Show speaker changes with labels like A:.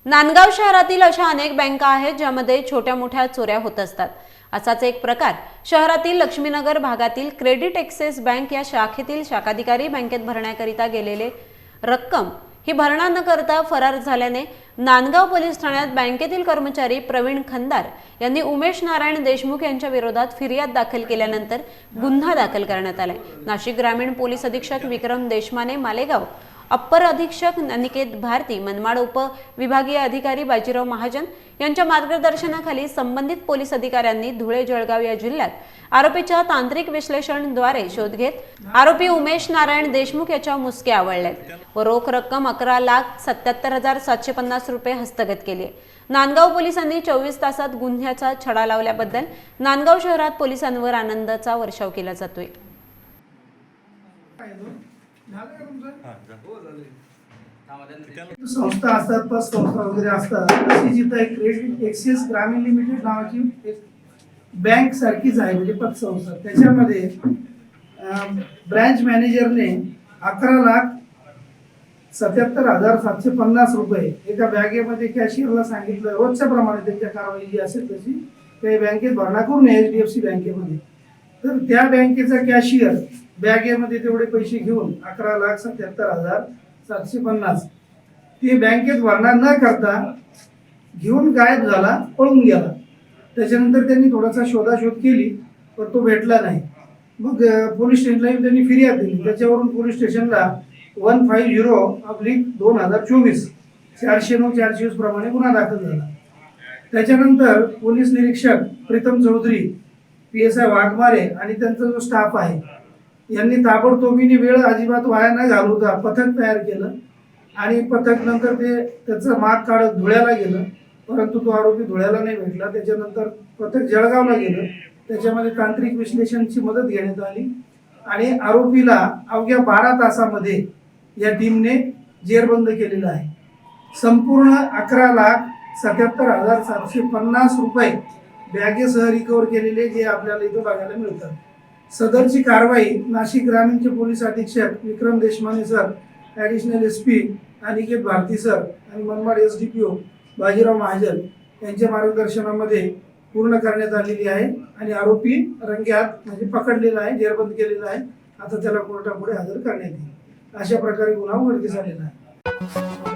A: नांदगाव शहरातील अशा अनेक बँका आहेत ज्यामध्ये छोट्या मोठ्या चोऱ्या होत असतात। असाच एक प्रकार शहरातील लक्ष्मीनगर भागातील क्रेडिट एक्सेस बँक या शाखेतील शाखाधिकारी बँकेत भरण्याकरिता गेलेले रक्कम ही भरणा न करता फरार झाल्याने नांदगाव पोलीस ठाण्यात बँकेतील कर्मचारी प्रवीण खंदार यांनी उमेश नारायण देशमुख यांच्या विरोधात फिर्याद दाखल केल्यानंतर गुन्हा दाखल करण्यात आलाय। नाशिक ग्रामीण पोलीस अधीक्षक विक्रम देशमाने मालेगाव, अप्पर अधीक्षक अनिकेत भारती, मनमाड उप विभागीय अधिकारी बाजीराव महाजन यांच्या मार्गदर्शनाखाली संबंधित पोलीस अधिकाऱ्यांनी धुळे जळगाव या जिल्ह्यात आरोपीच्या तांत्रिक विश्लेषणाद्वारे शोध घेत आरोपी उमेश नारायण देशमुख याच्या मुसक्या आवळल्यात व रोख रक्कम 11,77,750 रुपये हस्तगत केली। नांदगाव पोलिसांनी 24 तासात गुन्ह्याचा छडा लावल्याबद्दल नांदगाव शहरात पोलिसांवर आनंदाचा वर्षाव केला जातोय।
B: संस्था असतात, पत संस्था वगैरे असतात, तशी जिथं एक क्रेडिट एक्सेस ग्रामीण लिमिटेड नावाची एक बँक सारखीच आहे, म्हणजे पत संस्था। त्याच्यामध्ये ब्रांच मॅनेजरने 11,77,750 रुपये एका बॅगेमध्ये कॅशियरला सांगितलं, रोजच्या प्रमाणे त्यांच्या कारवाई जी असेल तशी त्या बँकेत भरणा करून HDFC बँकेमध्ये। तर त्या बँकेचा कॅशियर बॅगेमध्ये तेवढे पैसे घेऊन 11,77,750 ते बँकेत भरणा न करता घेऊन गायब झाला, पळून गेला। त्याच्यानंतर त्यांनी थोडासा शोधाशोध केली पण तो भेटला नाही। मग पोलीस स्टेशनला त्यांनी फिर्याद दिली। त्याच्यावरून पोलीस स्टेशनला 150/2024 409/420 प्रमाणे गुन्हा दाखल झाला। त्याच्यानंतर पोलीस निरीक्षक प्रीतम चौधरी, PSI वाघमारे आणि त्यांचा जो स्टाफ आहे यांनी ताबडतोबीने वेळ अजिबात वाया न घालवता पथक तयार केलं आणि पथक नंतर त्याचं माग काढत धुळ्याला गेलं, परंतु तो आरोपी धुळ्याला नाही भेटला। त्याच्यानंतर पथक जळगावला गेलं, त्याच्यामध्ये तांत्रिक विश्लेषणाची मदत घेण्यात आली आणि आरोपीला अवघ्या 12 तासामध्ये या टीमने जेरबंद केलेला आहे। संपूर्ण 11,77,750 रुपये बॅगेसह रिकव्हर केलेले जे आपल्याला इथं बघायला मिळतात। सदरची कारवाई नाशिक ग्रामीणचे पोलीस अधीक्षक Vikram Deshmane sir, additional SP Aniket Bharati sir आणि मनमाड SDPO बाजीराव महाजन यांच्या मार्गदर्शनामध्ये पूर्ण करण्यात आलेली आहे आणि आरोपी रंगेहात म्हणजे पकडलेला आहे, जेरबंद केलेला आहे। आता त्याला कोर्टापुढे हजर करण्यात येईल। अशा प्रकारे गुन्हा उघडकीस आलेला आहे।